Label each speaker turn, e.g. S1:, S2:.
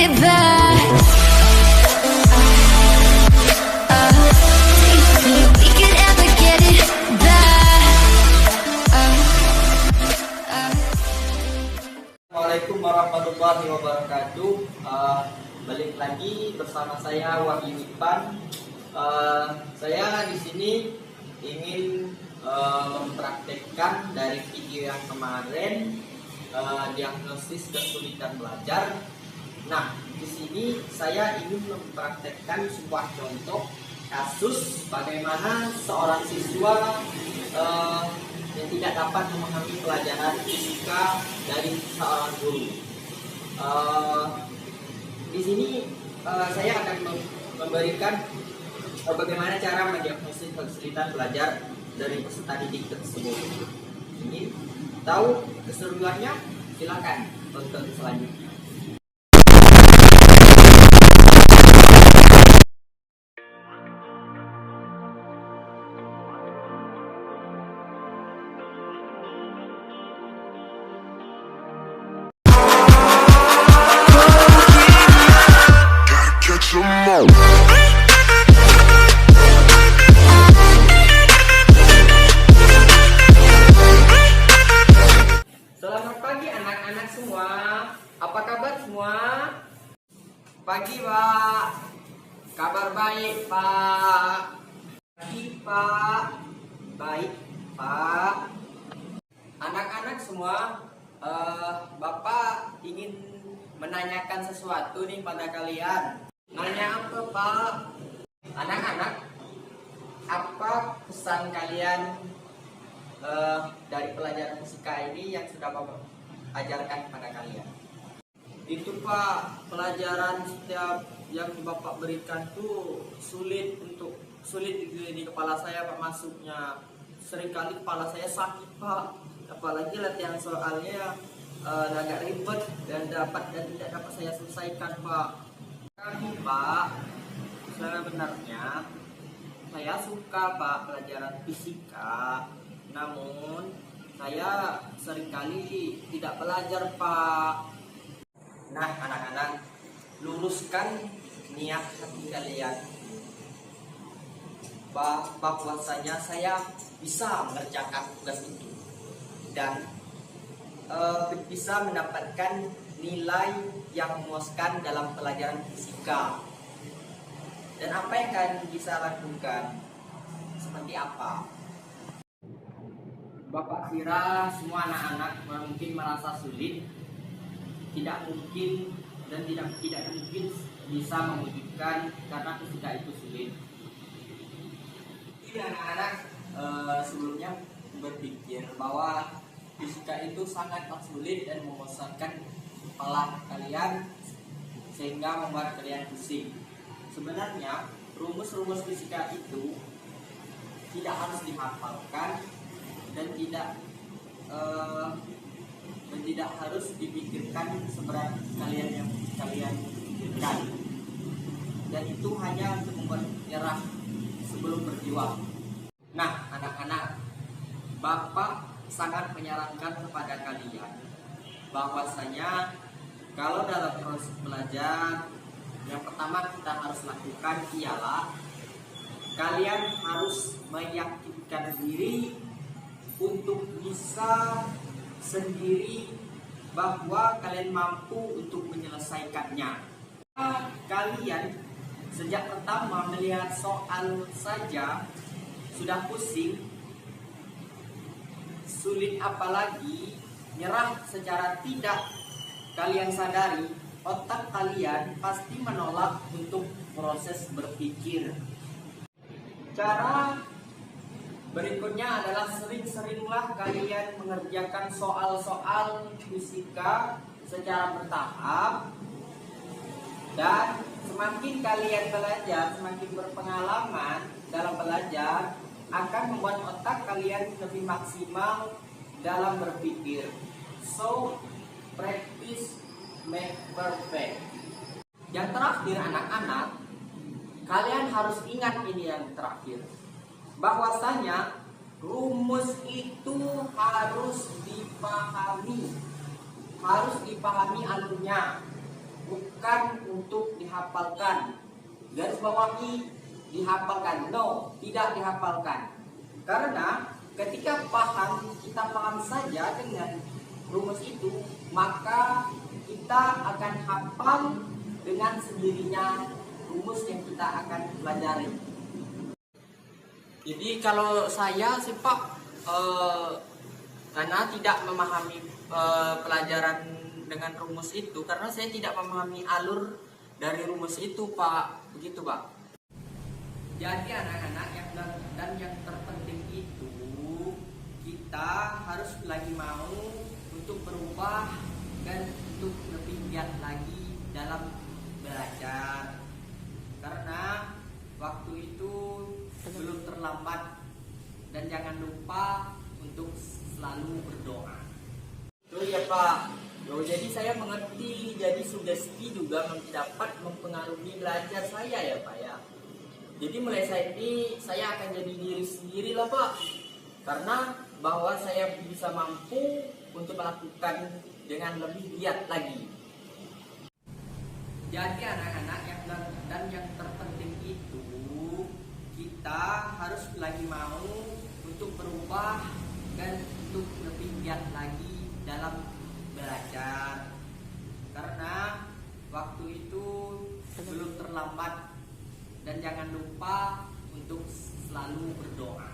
S1: it back. Do you think we could ever get it back?
S2: Assalamualaikum warahmatullahi wabarakatuh. Balik lagi bersama saya Wahyu Ipan. Saya di sini ingin mempraktekkan dari video yang kemarin, diagnosis kesulitan belajar. Nah, di sini saya ingin mempraktekkan sebuah contoh kasus bagaimana seorang siswa yang tidak dapat memahami pelajaran fisika dari seorang guru. Di sini saya akan memberikan bagaimana cara mendiagnosis kesulitan belajar dari peserta didik tersebut. Ingin tahu keseruannya? Silakan tonton selanjutnya. Selamat pagi anak-anak semua. Apa kabar semua? Pagi Pak. Kabar baik Pak. Pagi Pak. Baik Pak. Anak-anak semua, Bapak ingin menanyakan sesuatu nih pada kalian. Nanya apa Pak? Anak-anak, apa pesan kalian dari pelajaran fisika ini yang sudah Bapak ajarkan kepada kalian? Itu Pak, pelajaran setiap yang Bapak berikan tuh sulit di kepala saya Pak masuknya. Seringkali kepala saya sakit Pak, apalagi latihan soalnya agak ribet dan tidak dapat saya selesaikan Pak. Tapi Pak, sebenarnya saya suka Pak pelajaran fisika. Namun saya seringkali tidak belajar Pak. Nah anak-anak, luruskan niat hati kalian bahwasanya saya bisa mengerjakan tugas itu dan bisa mendapatkan nilai yang memuaskan dalam pelajaran fisika. Dan apa yang kalian bisa lakukan? Seperti apa? Bapak kira semua anak-anak mungkin merasa sulit, tidak mungkin bisa mewujudkan karena fisika itu sulit. Ini anak-anak sebelumnya berpikir bahwa fisika itu sangat sulit dan membosankan kepala kalian sehingga membuat kalian pusing. Sebenarnya rumus-rumus fisika itu tidak harus dihafalkan dan tidak harus dipikirkan seberat kalian yang kalian pikirkan, dan itu hanya untuk membuat nyerah sebelum berjuang. Nah anak-anak, Bapak sangat menyarankan kepada kalian bahwasanya kalau dalam proses belajar, yang pertama kita harus lakukan ialah kalian harus meyakinkan diri untuk bisa sendiri bahwa kalian mampu untuk menyelesaikannya. Kalian sejak pertama melihat soal saja sudah pusing, sulit apalagi nyerah secara tidak kalian sadari, otak kalian pasti menolak untuk proses berpikir. Cara berikutnya adalah sering-seringlah kalian mengerjakan soal-soal fisika secara bertahap, dan semakin kalian belajar, semakin berpengalaman dalam belajar, akan membuat otak kalian lebih maksimal dalam berpikir. So, practice make perfect. Yang terakhir anak-anak, kalian harus ingat ini yang terakhir, bahwasanya rumus itu harus dipahami alurnya. bukan untuk dihafalkan. Garis bawahi dihafalkan, no, tidak dihafalkan. Karena ketika kita paham saja dengan rumus itu, maka kita akan hafal dengan sendirinya rumus yang kita akan pelajari. Jadi kalau saya sih Pak, karena tidak memahami pelajaran dengan rumus itu, karena saya tidak memahami alur dari rumus itu Pak, begitu Pak. Jadi anak-anak yang terpenting itu, kita harus lagi mau untuk berubah dan untuk lebih giat lagi dalam belajar. Karena waktu itu belum terlambat, dan jangan lupa untuk selalu berdoa. Betul ya Pak. Jadi saya mengerti, jadi sugesti juga dapat mempengaruhi belajar saya ya Pak ya. Jadi mulai saat ini saya akan jadi diri sendiri lah Pak. Karena bahwa saya bisa mampu untuk melakukan dengan lebih giat lagi. Jadi anak-anak yang terpenting itu, kita harus lagi mau untuk berubah dan untuk lebih giat lagi dalam belajar. Karena waktu itu belum terlambat, dan jangan lupa untuk selalu berdoa.